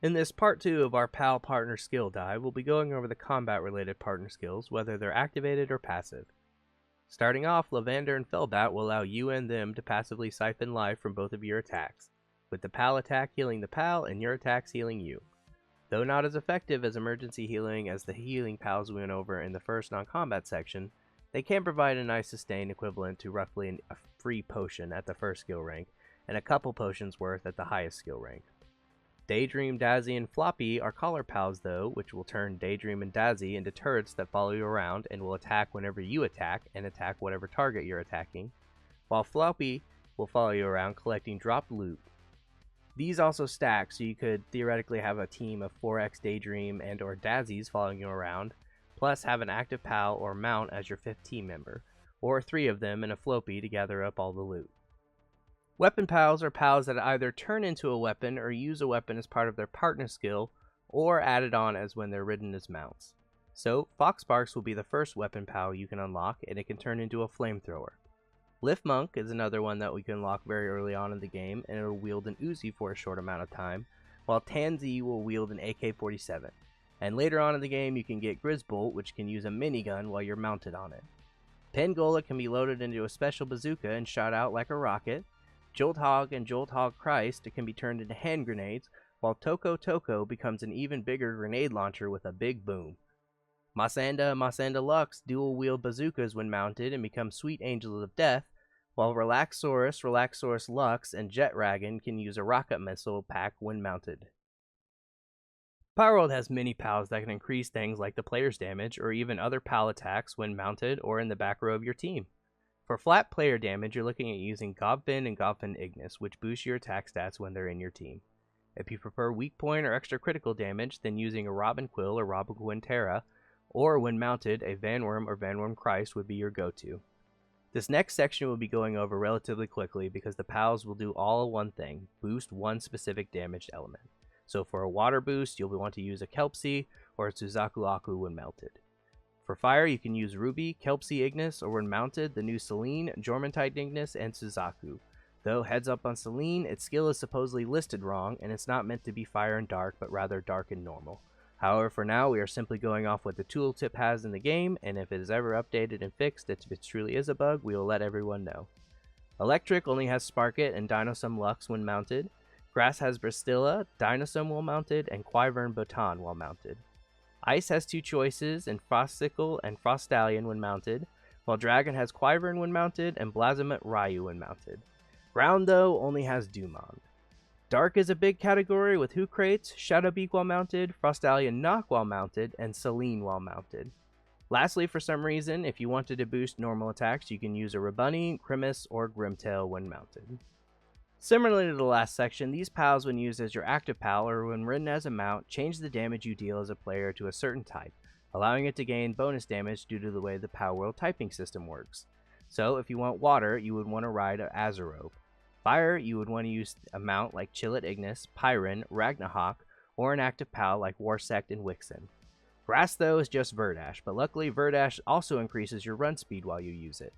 In this part 2 of our PAL partner skill dive, we'll be going over the combat related partner skills, whether they're activated or passive. Starting off, Lavender and Felbat will allow you and them to passively siphon life from both of your attacks, with the PAL attack healing the PAL and your attacks healing you. Though not as effective as emergency healing as the healing PALs we went over in the first non-combat section, they can provide a nice sustain equivalent to roughly a free potion at the first skill rank, and a couple potions worth at the highest skill rank. Daydream, Dazzy, and Floppy are collar pals though, which will turn Daydream and Dazzy into turrets that follow you around and will attack whenever you attack and attack whatever target you're attacking, while Floppy will follow you around collecting dropped loot. These also stack, so you could theoretically have a team of 4x Daydream and or Dazzys following you around, plus have an active pal or mount as your 5th team member, or 3 of them in a Floppy to gather up all the loot. Weapon pals are pals that either turn into a weapon or use a weapon as part of their partner skill, or added on as when they're ridden as mounts. So, Foxsparks will be the first weapon pal you can unlock, and it can turn into a flamethrower. Lift Monk is another one that we can unlock very early on in the game, and it'll wield an Uzi for a short amount of time, while Tansy will wield an AK-47. And later on in the game you can get Grizzbolt, which can use a minigun while you're mounted on it. Pengola can be loaded into a special bazooka and shot out like a rocket. Jolthog and Jolthog Christ can be turned into hand grenades, while Toko Toko becomes an even bigger grenade launcher with a big boom. Masanda and Masanda Lux dual wield bazookas when mounted and become sweet angels of death, while Relaxaurus Lux, and Jetragon can use a rocket missile pack when mounted. Palworld has many pals that can increase things like the player's damage or even other pal attacks when mounted or in the back row of your team. For flat player damage, you're looking at using Gobfin and Gobfin Ignis, which boost your attack stats when they're in your team. If you prefer weak point or extra critical damage, then using a Robin Quill or Robin Quintera, or when mounted, a Vanworm or Vanworm Christ would be your go-to. This next section will be going over relatively quickly because the pals will do all one thing, boost one specific damaged element. So for a water boost, you'll want to use a Kelpsy or a Suzaku Aku when melted. For fire, you can use Ruby, Kelpsy Ignis, or when mounted, the new Selene, Jormuntide Ignis, and Suzaku. Though, heads up on Selene, its skill is supposedly listed wrong, and it's not meant to be fire and dark, but rather dark and normal. However, for now, we are simply going off what the tooltip has in the game, and if it is ever updated and fixed, if it truly is a bug, we will let everyone know. Electric only has Sparkit and Dinosum Lux when mounted. Grass has Bristilla, Dinosum while mounted, and Quivern Botan while mounted. Ice has 2 choices in Frostsickle and Frostallion when mounted, while Dragon has Quivern when mounted and Blazimet Ryu when mounted. Ground, though, only has Dumond. Dark is a big category with Hookrates, Shadowbeak while mounted, Frostallion Knock while mounted, and Selene while mounted. Lastly, for some reason, if you wanted to boost normal attacks, you can use a Rabunny, Grimace, or Grimtail when mounted. Similarly to the last section, these pals when used as your active pal or when ridden as a mount change the damage you deal as a player to a certain type, allowing it to gain bonus damage due to the way the Palworld typing system works. So if you want water, you would want to ride a Azerope. Fire, you would want to use a mount like Chillet Ignis, Pyron, Ragnahawk, or an active pal like Warsect and Wixen. Grass though is just Verdash, but luckily Verdash also increases your run speed while you use it.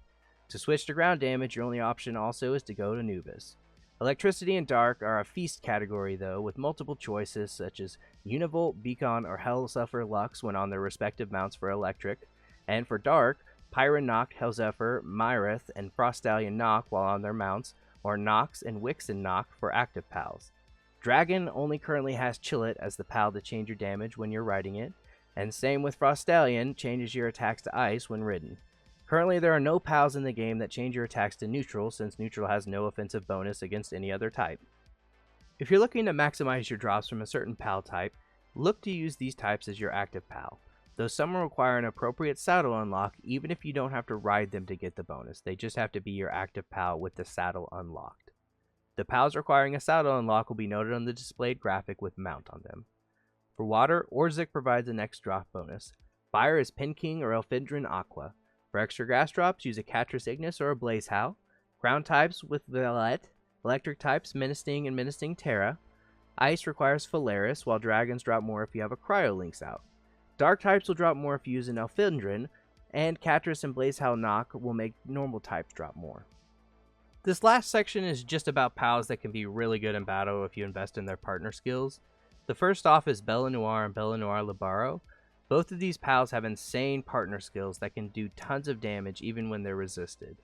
To switch to ground damage, your only option also is to go to Nubis. Electricity and Dark are a feast category though, with multiple choices such as Univolt, Beacon, or Hellzephyr Lux when on their respective mounts for electric, and for Dark, Pyron Noct, Hellzephyr, Myrith, and Frostallion Noct while on their mounts, or Nox and Wixen Noct for active pals. Dragon only currently has Chillet as the pal to change your damage when you're riding it, and same with Frostallion, changes your attacks to ice when ridden. Currently, there are no pals in the game that change your attacks to neutral, since neutral has no offensive bonus against any other type. If you're looking to maximize your drops from a certain pal type, look to use these types as your active pal, though some will require an appropriate saddle unlock even if you don't have to ride them to get the bonus, they just have to be your active pal with the saddle unlocked. The pals requiring a saddle unlock will be noted on the displayed graphic with mount on them. For water, Orzik provides a next drop bonus. Fire is Pinking or Elfindrin Aqua. For extra grass drops, use a Catris Ignis or a Blazehow. Ground types with Violet. Electric types, Menacing and Menacing Terra. Ice requires Phalaris, while Dragons drop more if you have a Cryolinks out. Dark types will drop more if you use an Elfindrin, and Catris and Blazehow Knock will make normal types drop more. This last section is just about pals that can be really good in battle if you invest in their partner skills. The first off is Bella Noir and Bella Noir Libaro. Both of these pals have insane partner skills that can do tons of damage even when they're resisted.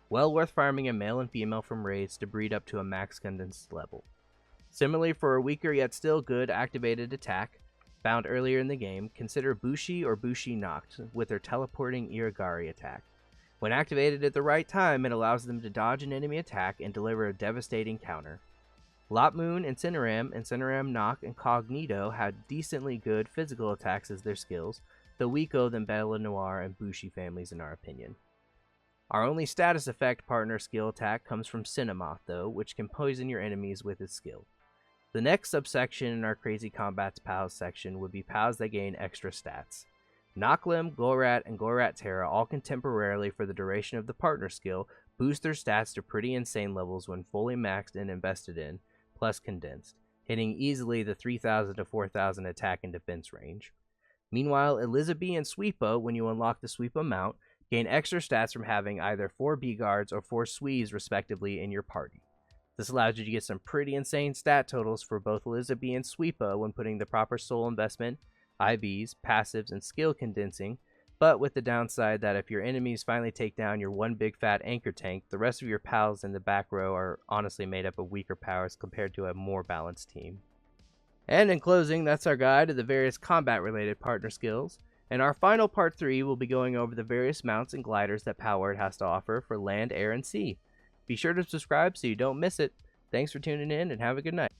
Well worth farming a male and female from raids to breed up to a max condensed level. Similarly, for a weaker yet still good activated attack, found earlier in the game, consider Bushi or Bushi Noct with their teleporting Irigari attack. When activated at the right time, it allows them to dodge an enemy attack and deliver a devastating counter. Lot Moon, Incineram, Noct, and Cognito had decently good physical attacks as their skills, though weaker than Bella Noir and Bushi families in our opinion. Our only status effect partner skill attack comes from Cinemoth though, which can poison your enemies with its skill. The next subsection in our Crazy Combats Pals section would be pals that gain extra stats. Noclim, Gorat, and Gorat Terra all can temporarily, for the duration of the partner skill, boost their stats to pretty insane levels when fully maxed and invested in, plus condensed, hitting easily the 3000 to 4000 attack and defense range. Meanwhile, Elizabeth and Sweepa, when you unlock the Sweepa mount, gain extra stats from having either 4 B-Guards or 4 Swees respectively in your party. This allows you to get some pretty insane stat totals for both Elizabeth and Sweepa when putting the proper soul investment, IVs, passives, and skill condensing, but with the downside that if your enemies finally take down your one big fat anchor tank, the rest of your pals in the back row are honestly made up of weaker powers compared to a more balanced team. And in closing, that's our guide to the various combat related partner skills. In our final part 3, we'll be going over the various mounts and gliders that Palworld has to offer for land, air, and sea. Be sure to subscribe so you don't miss it. Thanks for tuning in and have a good night.